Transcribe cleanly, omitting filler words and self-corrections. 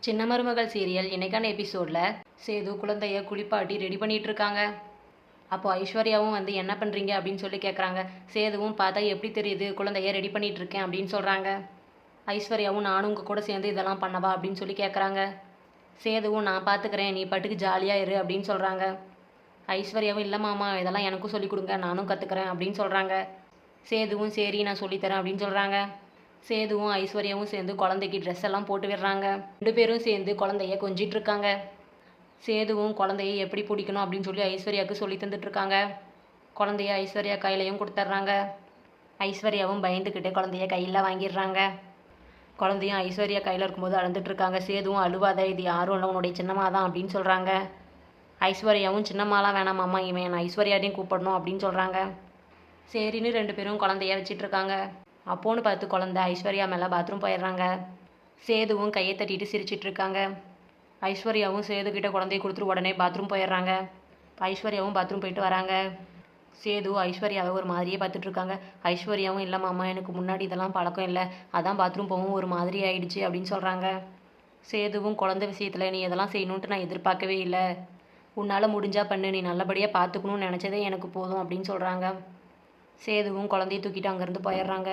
சின்ன மருமகள் சீரியல் இன்னைக்கான எபிசோடில் சேது குழந்தைய குளிப்பாட்டி ரெடி பண்ணிட்டு இருக்காங்க. அப்போ ஐஸ்வர்யாவும் வந்து என்ன பண்ணுறீங்க அப்படின்னு சொல்லி கேட்குறாங்க. சேதுவும் பார்த்தா எப்படி தெரியுது குழந்தைய ரெடி பண்ணிட்டு இருக்கேன் அப்படின்னு சொல்கிறாங்க. ஐஸ்வர்யாவும் நானும் உங்கள் கூட சேர்ந்து இதெல்லாம் பண்ணவா அப்படின்னு சொல்லி கேட்குறாங்க. சேதுவும் நான் பார்த்துக்கிறேன் நீ பாட்டுக்கு ஜாலியாக இரு அப்படின்னு சொல்கிறாங்க. ஐஸ்வர்யாவும் இல்லை மாமா இதெல்லாம் எனக்கும் சொல்லிக் கொடுங்க நானும் கற்றுக்கிறேன் அப்படின்னு சொல்கிறாங்க. சேதுவும் சரி நான் சொல்லித்தரேன் அப்படின்னு சொல்கிறாங்க. சேதுவும் ஐஸ்வர்யாவும் சேர்ந்து குழந்தைக்கு ட்ரெஸ் எல்லாம் போட்டு விடுறாங்க. 2 பேரும் சேர்ந்து குழந்தைய கொஞ்சிட்டு இருக்காங்க. சேதுவும் குழந்தைய எப்படி பிடிக்கணும் அப்படின்னு சொல்லி ஐஸ்வர்யாவுக்கு சொல்லி தந்துட்டு இருக்காங்க. குழந்தைய ஐஸ்வர்யா கையிலையும் கொடுத்துட்றாங்க. ஐஸ்வர்யாவும் பயந்துக்கிட்டே குழந்தைய கையில் வாங்கிடுறாங்க. குழந்தையும் ஐஸ்வர்யா கையில் இருக்கும்போது அழுந்துட்டு இருக்காங்க. சேதுவும் அழுவாத இது யாரும் இல்லை உன்னுடைய சின்னம்மா தான் அப்படின்னு சொல்கிறாங்க. ஐஸ்வர்யாவும் சின்னம்மாலாம் வேணாமாம்மா இவன் நான் ஐஸ்வர்யாரையும் கூப்பிடணும் அப்படின்னு சொல்கிறாங்க. சரின்னு 2 பேரும் குழந்தைய வச்சிட்டு இருக்காங்க. அப்போன்னு பார்த்து குழந்தை ஐஸ்வர்யா மேலே பாத்ரூம் போயிடுறாங்க. சேதுவும் கையை தட்டிட்டு சிரிச்சிட்டு இருக்காங்க. ஐஸ்வர்யாவும் சேதுக்கிட்ட குழந்தைய கொடுத்துட்டு உடனே பாத்ரூம் போயிடுறாங்க. ஐஸ்வர்யாவும் பாத்ரூம் போயிட்டு வராங்க. சேது ஐஸ்வர்யாவை ஒரு மாதிரியே பார்த்துட்டு இருக்காங்க. ஐஸ்வர்யாவும் இல்லை மாமா எனக்கு முன்னாடி இதெல்லாம் பழக்கம் இல்லை அதான் பாத்ரூம் போகவும் ஒரு மாதிரி ஆயிடுச்சு அப்படின்னு சொல்கிறாங்க. சேதுவும் குழந்தை விஷயத்தில் நீ இதெல்லாம் செய்யணுன்ட்டு நான் எதிர்பார்க்கவே இல்லை உன்னால் முடிஞ்சா பண்ணு நீ நல்லபடியாக பார்த்துக்கணும்னு நினச்சதே எனக்கு போதும் அப்படின்னு சொல்கிறாங்க. சேதுவும் குழந்தைய தூக்கிட்டு அங்கேருந்து போயிடுறாங்க.